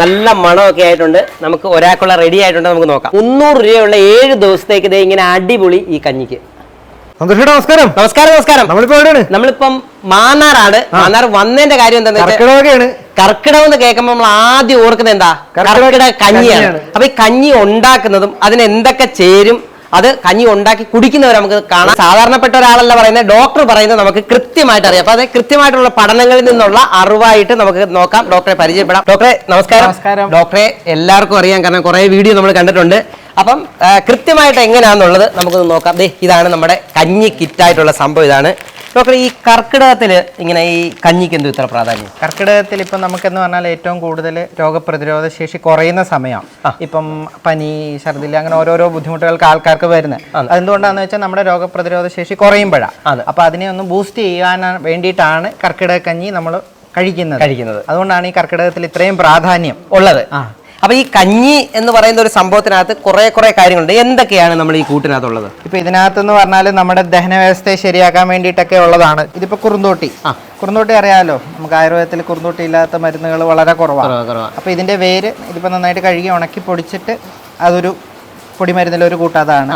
നല്ല മണമൊക്കെ ആയിട്ടുണ്ട്. നമുക്ക് ഒരാൾക്കുള്ള റെഡി ആയിട്ടുണ്ട്. നമുക്ക് നോക്കാം. 300 രൂപയുള്ള 7 ദിവസത്തേക്ക് ഇതേ ഇങ്ങനെ അടിപൊളി ഈ കഞ്ഞിക്ക്. നമസ്കാരം. നമസ്കാരം. നമസ്കാരം. നമ്മളിപ്പം മാന്നാറാണ്. മാന്നാർ വന്നതിന്റെ കാര്യം എന്താണെന്ന് വെച്ചാൽ കർക്കിടകം എന്ന് കേൾക്കുമ്പോൾ നമ്മൾ ആദ്യം ഓർക്കുന്നത് എന്താ? കർക്കിടക കഞ്ഞിയാണ്. അപ്പൊ ഈ കഞ്ഞി ഉണ്ടാക്കുന്നതും അതിന് എന്തൊക്കെ ചേരും, അത് കഞ്ഞി ഉണ്ടാക്കി കുടിക്കുന്നവർ നമുക്ക് കാണാം. സാധാരണപ്പെട്ട ഒരാളല്ല പറയുന്നത്, ഡോക്ടർ പറയുന്നത് നമുക്ക് കൃത്യമായിട്ട് അറിയാം. അപ്പൊ അത് കൃത്യമായിട്ടുള്ള പഠനങ്ങളിൽ നിന്നുള്ള അറിവായിട്ട് നമുക്ക് നോക്കാം. ഡോക്ടറെ പരിചയപ്പെടാം. ഡോക്ടറെ നമസ്കാരം. ഡോക്ടറെ എല്ലാവർക്കും അറിയാം, കാരണം കുറെ വീഡിയോ നമ്മൾ കണ്ടിട്ടുണ്ട്. അപ്പം കൃത്യമായിട്ട് എങ്ങനെയാണെന്നുള്ളത് നമുക്കൊന്ന് നോക്കാം. ഇതാണ് നമ്മുടെ കഞ്ഞി കിറ്റായിട്ടുള്ള സംഭവം. ഇതാണ് ഡോക്ടർ. ഈ കർക്കിടകത്തിൽ ഇങ്ങനെ ഈ കഞ്ഞിക്ക് എന്ത് ഇത്ര പ്രാധാന്യം? കർക്കിടകത്തിൽ ഇപ്പം നമുക്കെന്ന് പറഞ്ഞാൽ ഏറ്റവും കൂടുതൽ രോഗപ്രതിരോധ ശേഷി കുറയുന്ന സമയം. ഇപ്പം പനി, ഛർദിൽ, അങ്ങനെ ഓരോരോ ബുദ്ധിമുട്ടുകൾക്ക് ആൾക്കാർക്ക് വരുന്നത്. അതെന്തുകൊണ്ടാന്ന് വെച്ചാൽ നമ്മുടെ രോഗപ്രതിരോധ ശേഷി കുറയുമ്പോഴാണ്. അപ്പൊ അതിനെ ഒന്ന് ബൂസ്റ്റ് ചെയ്യാൻ വേണ്ടിയിട്ടാണ് കർക്കിടക കഞ്ഞി നമ്മൾ കഴിക്കുന്നത്. അതുകൊണ്ടാണ് ഈ കർക്കിടകത്തിൽ ഇത്രയും പ്രാധാന്യം ഉള്ളത്. അപ്പൊ ഈ കഞ്ഞി എന്ന് പറയുന്ന ഒരു സംഭവത്തിനകത്ത് കുറെ കാര്യങ്ങളുണ്ട്. എന്തൊക്കെയാണ് നമ്മൾ ഈ കൂട്ടിനകത്തുള്ളത്? ഇപ്പൊ ഇതിനകത്തെന്ന് പറഞ്ഞാൽ നമ്മുടെ ദഹന വ്യവസ്ഥയെ ശരിയാക്കാൻ വേണ്ടിയിട്ടൊക്കെ ഉള്ളതാണ്. ഇതിപ്പോ കുറുന്തോട്ടി അറിയാമല്ലോ, നമുക്ക് ആയുർവേദത്തിൽ കുറുന്തോട്ടി ഇല്ലാത്ത മരുന്നുകൾ വളരെ കുറവാണ്. അപ്പൊ ഇതിന്റെ വേര് ഇതിപ്പോ നന്നായിട്ട് കഴുകി ഉണക്കി പൊടിച്ചിട്ട് അതൊരു പൊടിമരുന്നിലൊരു കൂട്ടതാണ്.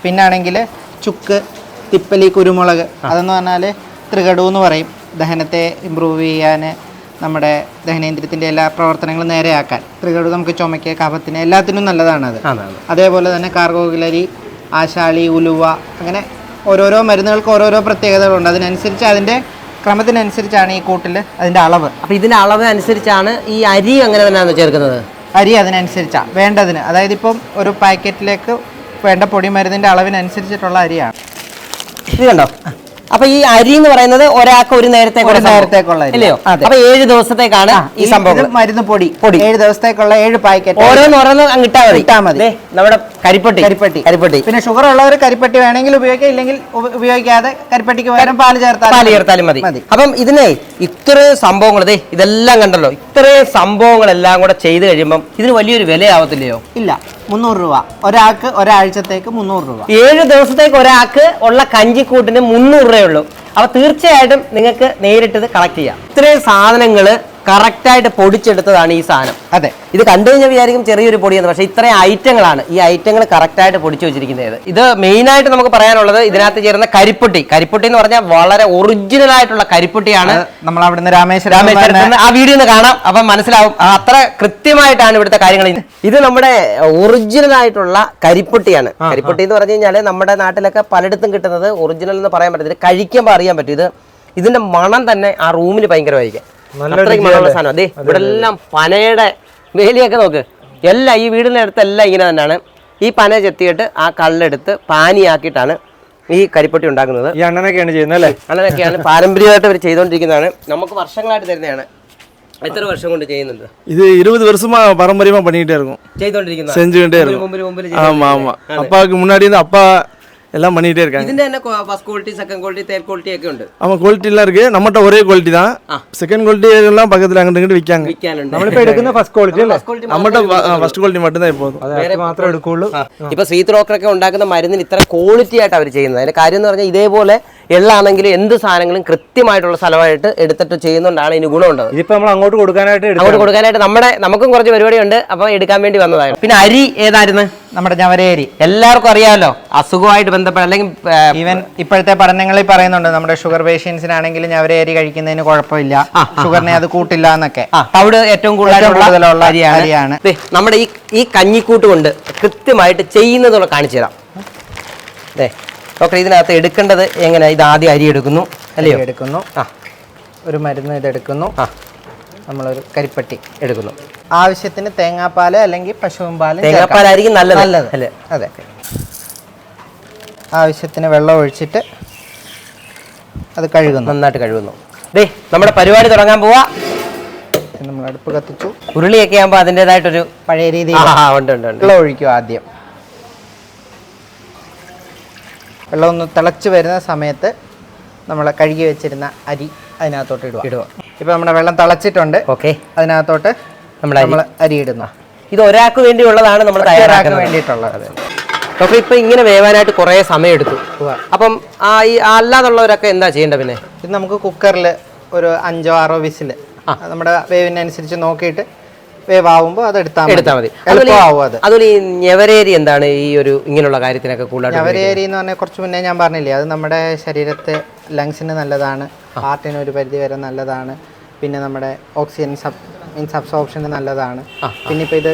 പിന്നാണെങ്കിൽ ചുക്ക്, തിപ്പലി, കുരുമുളക്, അതെന്ന് പറഞ്ഞാല് തൃകടു എന്ന് പറയും. ദഹനത്തെ ഇമ്പ്രൂവ് ചെയ്യാൻ, നമ്മുടെ ദഹനേന്ദ്രിയത്തിൻ്റെ എല്ലാ പ്രവർത്തനങ്ങളും നേരെയാക്കാൻ തൃകടു നമുക്ക് ചുമയ്ക്ക്, കഫത്തിന്, എല്ലാത്തിനും നല്ലതാണത്. അതേപോലെ തന്നെ കാർഗോഗിലരി, ആശാളി, ഉലുവ, അങ്ങനെ ഓരോരോ മരുന്നുകൾക്ക് ഓരോരോ പ്രത്യേകതകളുണ്ട്. അതിനനുസരിച്ച് അതിൻ്റെ ക്രമത്തിനനുസരിച്ചാണ് ഈ കൂട്ടിൽ അതിൻ്റെ അളവ്. അപ്പോൾ ഇതിൻ്റെ അളവ് അനുസരിച്ചാണ് ഈ അരി അങ്ങനെ തന്നെയാണ് ചേർക്കുന്നത്. അരി അതിനനുസരിച്ചാണ് വേണ്ടതിന്. അതായത് ഇപ്പം ഒരു പാക്കറ്റിലേക്ക് വേണ്ട പൊടിമരുന്നിൻ്റെ അളവിനനുസരിച്ചിട്ടുള്ള അരിയാണ്. ഇത് കണ്ടോ? അപ്പൊ ഈ അരി എന്ന് പറയുന്നത് ഒരാൾക്ക് ഒരു നേരത്തേക്കുള്ള അല്ലയോ? അപ്പൊ 7 ദിവസത്തേക്കാണ് ഈ സംഭവം. മരുന്ന് പൊടി 7 ദിവസത്തേക്കുള്ള 7 പാക്കറ്റ് ഓരോന്ന് ഇട്ടാ മതി. നമ്മുടെ കരിപ്പട്ടി. പിന്നെ ഷുഗർ ഉള്ളവർ കരിപ്പട്ടി വേണമെങ്കിൽ ഉപയോഗിക്കാം, ഇല്ലെങ്കിൽ ഉപയോഗിക്കാതെ കരിപ്പട്ടിക്ക് പകരം പാല് ചേർത്താലും മതി. അപ്പം ഇതിനെ ഇത്രയും സംഭവങ്ങൾ ഇതെല്ലാം കണ്ടല്ലോ, ഇത്രയും സംഭവങ്ങളെല്ലാം കൂടെ ചെയ്ത് കഴിയുമ്പം ഇതിന് വലിയൊരു വിലയാവത്തില്ലയോ? ഇല്ല, 300 രൂപ ഒരാൾക്ക്, ഒരാഴ്ചത്തേക്ക് 300 രൂപ. 7 ദിവസത്തേക്ക് ഒരാൾക്ക് ഉള്ള കഞ്ചിക്കൂട്ടിന് 300 രൂപയേ ഉള്ളൂ. അപ്പൊ തീർച്ചയായിട്ടും നിങ്ങൾക്ക് നേരിട്ട് ഇത് കളക്ട് ചെയ്യാം. ഇത്രയും സാധനങ്ങള് കറക്റ്റായിട്ട് പൊടിച്ചെടുത്തതാണ് ഈ സാധനം. അതെ, ഇത് കണ്ടു കഴിഞ്ഞാൽ വിചാരിക്കും ചെറിയൊരു പൊടിയെന്ന്, പക്ഷേ ഇത്രയും ഐറ്റങ്ങളാണ്. ഈ ഐറ്റങ്ങൾ കറക്റ്റായിട്ട് പൊടിച്ചു വെച്ചിരിക്കുന്നത്. ഇത് മെയിനായിട്ട് നമുക്ക് പറയാനുള്ളത് ഇതിനകത്ത് ചേരുന്ന കരിപ്പൊട്ടി എന്ന് പറഞ്ഞാൽ വളരെ ഒറിജിനൽ ആയിട്ടുള്ള കരിപ്പൊട്ടിയാണ്. നമ്മൾ അവിടുന്ന് രാമേശ്വരം ആ വീഡിയോ ഒന്ന് കാണാം, അപ്പം മനസ്സിലാവും അത്ര കൃത്യമായിട്ടാണ് ഇവിടുത്തെ കാര്യങ്ങൾ. ഇത് നമ്മുടെ ഒറിജിനൽ ആയിട്ടുള്ള കരിപ്പൊട്ടിയാണ്. കരിപ്പൊട്ടി എന്ന് പറഞ്ഞു കഴിഞ്ഞാൽ നമ്മുടെ നാട്ടിലൊക്കെ പലയിടത്തും കിട്ടുന്നത് ഒറിജിനൽ എന്ന് പറയാൻ പറ്റത്തില്ല. കഴിക്കുമ്പോൾ അറിയാൻ പറ്റും. ഇതിന്റെ മണം തന്നെ ആ റൂമിൽ ഭയങ്കരമായിരിക്കും. അത്രയ്ക്ക് മണമുള്ള സാധനം. അതെ, ഇവിടെ എല്ലാം പനയുടെ വേലിയൊക്കെ നോക്ക്. എല്ലാം ഈ വീടിൻ്റെ അടുത്തെല്ലാം ഇങ്ങനെ തന്നെയാണ്. ഈ പന ചെത്തിയിട്ട് ആ കല്ലെടുത്ത് പാനിയാക്കിയിട്ടാണ് ഈ കരിപ്പൊട്ടി ഉണ്ടാക്കുന്നത്. ഈ അണ്ണനൊക്കെയാണ് ചെയ്യുന്നത് അല്ലേ? അണ്ണനൊക്കെയാണ് പാരമ്പര്യമായിട്ട് അവർ ചെയ്തുകൊണ്ടിരിക്കുന്നതാണ്. നമുക്ക് വർഷങ്ങളായിട്ട് തരുന്നതാണ്. എത്ര വർഷം കൊണ്ട് ചെയ്യുന്നുണ്ട്? இது 20 வருஷமா பாரம்பரியமா பண்ணிட்டே இருக்கும். செஞ்சுக்கிட்டே இருக்கும். ஆமா ஆமா. அப்பாவுக்கு முன்னாடி இருந்து அப்பா எல்லாம் பண்ணிட்டே இருக்காங்க. ഇതിന്റെ തന്നെ first quality, second quality, third quality ഒക്കെ ഉണ്ട്. ஆமா, குவாலிட்டி எல்லாம் இருக்கு. நம்மட்ட ஒரே குவாலிட்டி தான். செகண்ட் குவாலிட்டி எல்லாம் பக்கத்துல அங்க இங்க விக்காங்க. നമ്മളിപ്പോ എടുക്കുന്ന ഫസ്റ്റ് ക്വാളിറ്റി അല്ലേ? நம்மட்ட ഫസ്റ്റ് ക്വാളിറ്റി மட்டும் தான் இப்போது. അത് മാത്രമേ എടുക്കുള്ളൂ. ഇപ്പൊ ശ്രീത് ഡോക്ടറൊക്കെ ഉണ്ടാക്കുന്ന മരുന്നിന് ഇത്ര ക്വാളിറ്റി ആയിട്ട് അവർ ചെയ്യുന്നത്. അതിന്റെ കാര്യം എന്ന് പറഞ്ഞാൽ ഇതേപോലെ എള്ളാണെങ്കിലും എന്ത് സാധനങ്ങളും കൃത്യമായിട്ടുള്ള സ്ഥലമായിട്ട് എടുത്തിട്ട് ചെയ്യുന്നതുകൊണ്ടാണ് ഇതിന് ഗുണമുണ്ടത്. ഇതിപ്പോ നമ്മൾ അങ്ങോട്ട് കൊടുക്കാനായിട്ട് നമുക്കും കുറച്ച് പരിപാടിയുണ്ട്. അപ്പൊ എടുക്കാൻ വേണ്ടി വന്നതാണ്. പിന്നെ അരി ഏതായിരുന്നു? നമ്മുടെ ഞവരയരി. എല്ലാവർക്കും അറിയാമല്ലോ, അസുഖമായിട്ട് ബന്ധപ്പെട്ട അല്ലെങ്കിൽ ഈവൻ ഇപ്പോഴത്തെ പഠനങ്ങളിൽ പറയുന്നുണ്ട് നമ്മുടെ ഷുഗർ പേഷ്യൻസിനാണെങ്കിലും ഞവരയരി കഴിക്കുന്നതിന് കുഴപ്പമില്ല, ഷുഗറിനെ അത് കൂട്ടില്ല എന്നൊക്കെ. തവിട് ഏറ്റവും കൂടുതലുള്ള അരിയാണ്. നമ്മുടെ ഈ കഞ്ഞിക്കൂട്ട് കൊണ്ട് കൃത്യമായിട്ട് ചെയ്യുന്നത് കാണിച്ചു തരാം. ഡോക്ടർ, ഇതിനകത്ത് എടുക്കേണ്ടത് എങ്ങനെയാ? ഇത് ആദ്യം അരി എടുക്കുന്നു അല്ലയോ? എടുക്കുന്നു. ഒരു മരുന്ന് ഇതെടുക്കുന്നു. നമ്മളൊരു കരിപ്പട്ടി എടുക്കുന്നു. ആവശ്യത്തിന് തേങ്ങാപ്പാല് അല്ലെങ്കിൽ പശുവും പാല്. തേങ്ങാപ്പാലായിരിക്കും നല്ലത്. അല്ലേ? അതെ. ആവശ്യത്തിന് വെള്ളം ഒഴിച്ചിട്ട് അത് കഴുകുന്നു, നന്നായിട്ട് കഴുകുന്നു. നമ്മുടെ പരിപാടി തുടങ്ങാൻ പോവാ. നമ്മൾ അടുപ്പ് കത്തിച്ചു. ഉരുളിയൊക്കെ ആകുമ്പോൾ അതിൻ്റെതായിട്ടൊരു പഴയ രീതിയിൽ വെള്ളം ഒഴിക്കും. ആദ്യം വെള്ളം ഒന്ന് തിളച്ച് വരുന്ന സമയത്ത് നമ്മൾ കഴുകി വെച്ചിരുന്ന അരി അതിനകത്തോട്ട് ഇടുക. ഇപ്പൊ നമ്മുടെ വെള്ളം തിളച്ചിട്ടുണ്ട്. ഓക്കെ, അതിനകത്തോട്ട് നമ്മൾ അരി ഇടുന്നു. ഇത് ഒരാൾക്ക് വേണ്ടിയുള്ളതാണ്, നമ്മൾ തയ്യാറാക്കാൻ വേണ്ടിയിട്ടുള്ളത്. അപ്പൊ ഇപ്പൊ ഇങ്ങനെ വേവാനായിട്ട് കുറെ സമയം എടുത്തു. അപ്പം ഈ അല്ലാതുള്ളവരൊക്കെ എന്താ ചെയ്യേണ്ടത്? പിന്നെ ഇത് നമുക്ക് കുക്കറിൽ ഒരു 5-6 വിസിൽ നമ്മുടെ വേവിനനുസരിച്ച് നോക്കിയിട്ട് വേവാകുമ്പോൾ അത് എടുത്താൽ മതി. അതുപോലെ ഈ ഞവരേരി എന്താണ് ഈ ഒരു ഇങ്ങനെയുള്ള കാര്യത്തിനൊക്കെ കൂടുതൽ? ഞവരേരി എന്ന് പറഞ്ഞാൽ കുറച്ച് മുന്നേ ഞാൻ പറഞ്ഞില്ലേ, അത് നമ്മുടെ ശരീരത്തെ ലങ്സിന് നല്ലതാണ്, ഹാർട്ടിന് ഒരു പരിധി വരെ നല്ലതാണ്, പിന്നെ നമ്മുടെ ഓക്സിജൻ അബ്സോർപ്ഷന് നല്ലതാണ്. പിന്നെ ഇപ്പോൾ ഇത്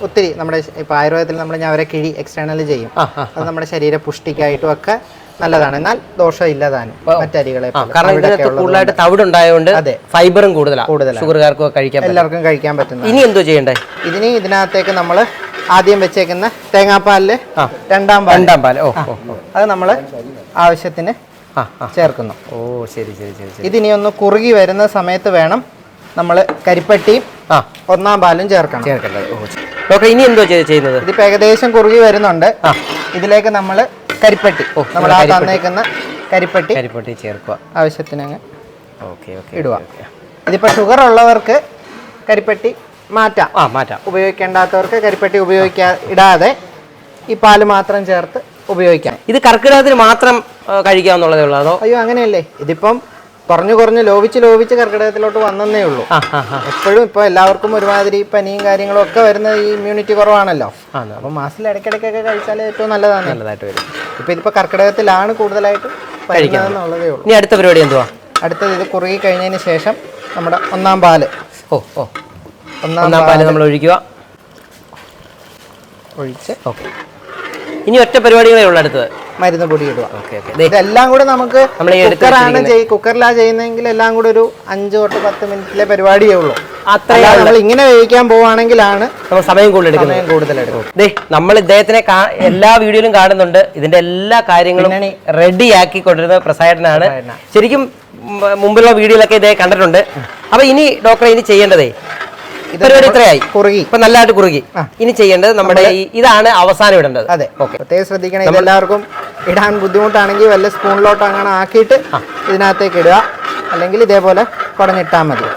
ഒത്തിരി നമ്മുടെ ഇപ്പോൾ ആയുർവേദത്തിൽ നമ്മൾ ഞവരക്കിഴി എക്സ്റ്റേണൽ ചെയ്യും, അത് നമ്മുടെ ശരീര പുഷ്ടിക്കായിട്ടും ഒക്കെ നല്ലതാണ്. എന്നാൽ ദോഷമില്ല താനും മറ്റരികളെ, കാരണം ഇതിനകത്ത് കൂടുതലായിട്ട് തവിടുണ്ടായതുകൊണ്ട് ഫൈബറും കൂടുതലാണ്, ഷുഗർകാർക്ക് കഴിക്കാൻ എല്ലാവർക്കും കഴിക്കാൻ പറ്റുന്നത്. ഇനി എന്തോ ചെയ്യണ്ടേ? ഇതിനകത്തേക്ക് നമ്മൾ ആദ്യം വെച്ചേക്കുന്ന തേങ്ങാപ്പാലില് രണ്ടാം പാൽ അത് നമ്മൾ ആവശ്യത്തിന് ചേർക്കുന്നു. ഓ ശരി ശരി ശരി. ഇതിനി ഒന്ന് കുറുകി വരുന്ന സമയത്ത് വേണം നമ്മൾ കരിപ്പട്ടിയും ഒന്നാം പാലും ചേർക്കേണ്ടത്. ഇനി എന്തോ ചെയ്യുന്നത്? ഇതിപ്പോ ഏകദേശം കുറുകി വരുന്നുണ്ട്. ഇതിലേക്ക് നമ്മൾ കരിപ്പട്ടി, നമ്മൾ ആ തന്നേക്കുന്ന കരിപ്പട്ടി ചേർക്കുക, ആവശ്യത്തിന് അങ്ങ് ഇടുക. ഇതിപ്പോ ഷുഗർ ഉള്ളവർക്ക് കരിപ്പട്ടി മാറ്റാം, ഉപയോഗിക്കേണ്ടാത്തവർക്ക് കരിപ്പട്ടി ഇടാതെ ഈ പാല് മാത്രം ചേർത്ത് ഉപയോഗിക്കാം. ഇത് കർക്കിടകത്തിന് മാത്രം കഴിക്കാവുന്നതേ ഉള്ളൂ അതോ? അയ്യോ അങ്ങനെയല്ലേ, ഇതിപ്പം കുറഞ്ഞു ലോപിച്ച് കർക്കിടകത്തിലോട്ട് വന്നേ ഉള്ളൂ. എപ്പോഴും ഇപ്പൊ എല്ലാവർക്കും ഒരുമാതിരി പനിയും കാര്യങ്ങളും ഒക്കെ വരുന്ന ഈ ഇമ്മ്യൂണിറ്റി കുറവാണല്ലോ. അപ്പൊ മാസത്തിൽ ഇടയ്ക്കിടയ്ക്കൊക്കെ കഴിച്ചാൽ ഏറ്റവും നല്ലതായിട്ട് വരും. ഇപ്പൊ ഇതിപ്പോ കർക്കിടകത്തിലാണ് കൂടുതലായിട്ട് കഴിക്കാന്നുള്ളതേ ഉള്ളൂ. ഇനി അടുത്ത പരിപാടി എന്തുവാ? അടുത്തത് ഇത് കുറുകി കഴിഞ്ഞതിന് ശേഷം നമ്മുടെ ഒന്നാം പാല് നമ്മൾ ഒഴിക്കുക. ഒഴിച്ച് ഇനി ഒറ്റ പരിപാടികളേ ഉള്ളൂ. അടുത്തത് മരുന്ന് പൊടി ഇടുക. ഇതെല്ലാം കൂടെ നമുക്ക് കുക്കറിലാണ് ചെയ്യുന്നതെങ്കിൽ എല്ലാം കൂടെ ഒരു 5 തൊട്ട് 10 മിനിറ്റിലെ പരിപാടിയേ ഉള്ളൂ. നമ്മൾ ഇങ്ങനെ വേവിക്കാൻ പോവാണെങ്കിലാണ് സമയം കൂടുതലെടുക്കും. നമ്മൾ ഇദ്ദേഹത്തിനെ എല്ലാ വീഡിയോയിലും കാണുന്നുണ്ട്, ഇതിന്റെ എല്ലാ കാര്യങ്ങളും റെഡിയാക്കി കൊണ്ടിരുന്ന പ്രസാദനാണ്. ശരിക്കും മുമ്പുള്ള വീഡിയോയിലൊക്കെ ഇതേ കണ്ടിട്ടുണ്ട്. അപ്പൊ ഇനി ഡോക്ടറെ ഇനി ചെയ്യേണ്ടതേ പരിപാടി ഇത്രയായി, ഇപ്പൊ നല്ലതായിട്ട് കുറുകി. ഇനി ചെയ്യേണ്ടത് നമ്മുടെ ഇതാണ് അവസാനം ഇടേണ്ടത്. അതെ, പ്രത്യേകം ശ്രദ്ധിക്കണം. ഇതെല്ലാവർക്കും ഇടാൻ ബുദ്ധിമുട്ടാണെങ്കിൽ വല്ല സ്പൂണിലോട്ട് അങ്ങനെ ആക്കിയിട്ട് ഇതിനകത്തേക്ക് ഇടുക, അല്ലെങ്കിൽ ഇതേപോലെ കുടഞ്ഞിട്ടാൽ മതി.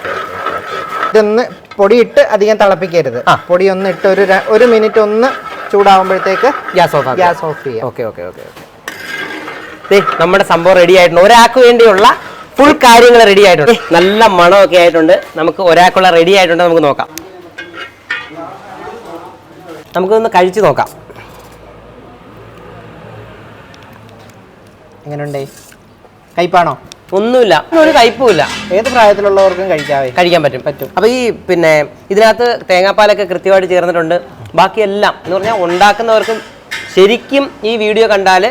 ഇതൊന്ന് പൊടിയിട്ട് അധികം തിളപ്പിക്കരുത്. പൊടി ഒന്ന് ഇട്ട് ഒരു മിനിറ്റ് ഒന്ന് ചൂടാവുമ്പോഴത്തേക്ക് ഗ്യാസ് ഓഫ് ചെയ്യാം. നമ്മുടെ സംഭവം റെഡി ആയിട്ടുണ്ട്. ഒരാൾക്ക് വേണ്ടിയുള്ള ഫുൾ കാര്യങ്ങൾ റെഡി ആയിട്ടുണ്ട്. നല്ല മണമൊക്കെ ആയിട്ടുണ്ട്. നമുക്ക് ഒരാൾക്കുള്ള റെഡി ആയിട്ടുണ്ട്. നമുക്ക് നോക്കാം, നമുക്കൊന്ന് കഴിച്ചു നോക്കാം. എങ്ങനെയുണ്ടേ? കയ്പാണോ? ഒന്നുമില്ല, ഒരു കയ്പുമില്ല. ഏത് പ്രായത്തിലുള്ളവർക്കും കഴിക്കാൻ പറ്റും. അപ്പൊ ഈ പിന്നെ ഇതിനകത്ത് തേങ്ങാപ്പാലൊക്കെ കൃത്യമായിട്ട് ചേർന്നിട്ടുണ്ട്. ബാക്കിയെല്ലാം എന്ന് പറഞ്ഞാൽ ഉണ്ടാക്കുന്നവർക്കും ശരിക്കും ഈ വീഡിയോ കണ്ടാൽ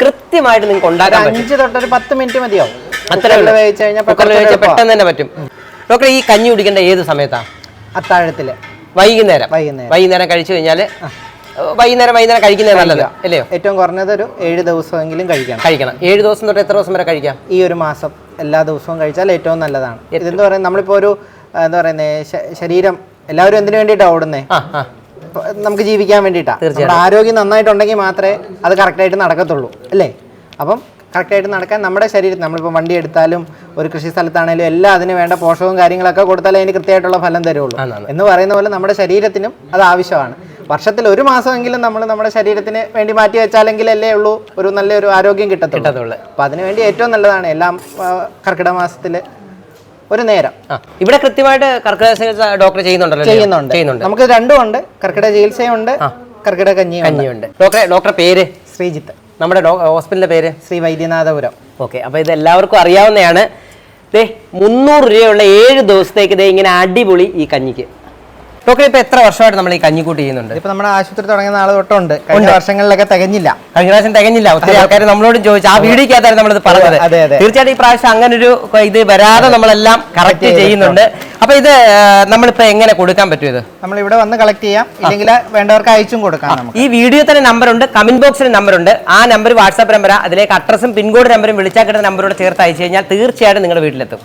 കൃത്യമായിട്ട് നിങ്ങൾക്ക് ഉണ്ടാക്കാൻ 5 തൊട്ട് 10 മിനിറ്റ് മതിയാവും. പെട്ടെന്ന് തന്നെ പറ്റും. ഡോക്ടർ ഈ കഞ്ഞി കുടിക്കേണ്ട ഏത് സമയത്താ? അത്താഴത്തില്, വൈകുന്നേരം കഴിച്ചു കഴിഞ്ഞാല് വൈകുന്നേരം കഴിക്കുന്നത് നല്ലത് അല്ലയോ? ഏറ്റവും കുറഞ്ഞത് ഒരു 7 ദിവസമെങ്കിലും കഴിക്കണം. 7 ദിവസം തൊട്ട് എത്ര ദിവസം വരെ കഴിക്കാം? ഈ ഒരു മാസം എല്ലാ ദിവസവും കഴിച്ചാൽ ഏറ്റവും നല്ലതാണ്. ഇതെന്താ പറയുക, നമ്മളിപ്പോ ഒരു എന്താ പറയുന്നത്, ശരീരം എല്ലാവരും എന്തിനു വേണ്ടിയിട്ടാണ് ഓടുന്നേ? നമുക്ക് ജീവിക്കാൻ വേണ്ടിയിട്ടാണ്. നമ്മുടെ ആരോഗ്യം നന്നായിട്ടുണ്ടെങ്കിൽ മാത്രമേ അത് കറക്റ്റായിട്ട് നടക്കത്തുള്ളൂ, അല്ലേ? അപ്പം കറക്റ്റായിട്ട് നടക്കാൻ നമ്മുടെ ശരീരത്തിൽ, നമ്മളിപ്പോൾ വണ്ടി എടുത്താലും ഒരു കൃഷി സ്ഥലത്താണെങ്കിലും എല്ലാം അതിന് വേണ്ട പോഷകവും കാര്യങ്ങളൊക്കെ കൊടുത്താലേ അതിന് കൃത്യമായിട്ടുള്ള ഫലം തരുള്ളൂ എന്ന് പറയുന്ന പോലെ നമ്മുടെ ശരീരത്തിനും അത് ആവശ്യമാണ്. വർഷത്തിൽ ഒരു മാസമെങ്കിലും നമ്മൾ നമ്മുടെ ശരീരത്തിന് വേണ്ടി മാറ്റി വെച്ചാലെങ്കിലല്ലേ ഉള്ളൂ ഒരു നല്ലൊരു ആരോഗ്യം കിട്ടത്തുള്ളൂ. അപ്പം അതിനുവേണ്ടി ഏറ്റവും നല്ലതാണ് എല്ലാം കർക്കിടക മാസത്തിൽ ഒരു നേരം. ഇവിടെ കൃത്യമായിട്ട് കർക്കിടക ചികിത്സ ഡോക്ടർ ചെയ്യുന്നുണ്ട്. നമുക്ക് രണ്ടും ഉണ്ട്, കർക്കിടക ചികിത്സയും കർക്കിടക കഞ്ഞിയുണ്ട്. ഡോക്ടർ പേര്? ശ്രീജിത്ത്. നമ്മുടെ ഹോസ്പിറ്റലിന്റെ പേര്? ശ്രീ വൈദ്യനാഥപുരം. ഓക്കെ, അപ്പൊ ഇത് എല്ലാവർക്കും അറിയാവുന്നതാണ്. 300 രൂപയുള്ള 7 ദിവസത്തേക്ക് ഇങ്ങനെ അടിപൊളി ഈ കഞ്ഞിക്ക്. ഡോക്ടർ ഇപ്പൊ എത്ര വർഷമായിട്ട് നമ്മൾ ഈ കഞ്ഞിക്കൂട്ട് ചെയ്യുന്നുണ്ട്? ഇപ്പൊ നമ്മുടെ ആശുപത്രി തുടങ്ങിയ നാളെ തൊട്ടുണ്ട്. കഴിഞ്ഞ വർഷങ്ങളിലൊക്കെ തികഞ്ഞില്ല. ഒത്തിരി ആൾക്കാർ നമ്മളോട് ചോദിച്ചു, ആ വീഡിയോക്കകത്തായിരുന്നു നമ്മളിത് പറഞ്ഞത്. തീർച്ചയായിട്ടും ഈ പ്രാവശ്യം അങ്ങനെ ഒരു ഇത് വരാതെ നമ്മളെല്ലാം കറക്റ്റ് ചെയ്യുന്നുണ്ട്. അപ്പൊ ഇത് നമ്മളിപ്പോ എങ്ങനെ കൊടുക്കാൻ പറ്റും? ഇത് നമ്മൾ ഇവിടെ വന്ന് കളക്ട് ചെയ്യാം, ഇല്ലെങ്കിൽ വേണ്ടവർക്ക് അയച്ചും കൊടുക്കാം. ഈ വീഡിയോ തന്നെ നമ്പർ ഉണ്ട്, കമന്റ് ബോക്സിൽ നമ്പർ ഉണ്ട്. ആ നമ്പർ വാട്സാപ്പ് നമ്പർ, അതിലേക്ക് അഡ്രസ്സും പിൻകോഡ് നമ്പറും വിളിച്ചാൽ കിട്ടുന്ന നമ്പറോട് ചേർത്ത് അയച്ചു കഴിഞ്ഞാൽ തീർച്ചയായിട്ടും നിങ്ങളുടെ വീട്ടിലെത്തും.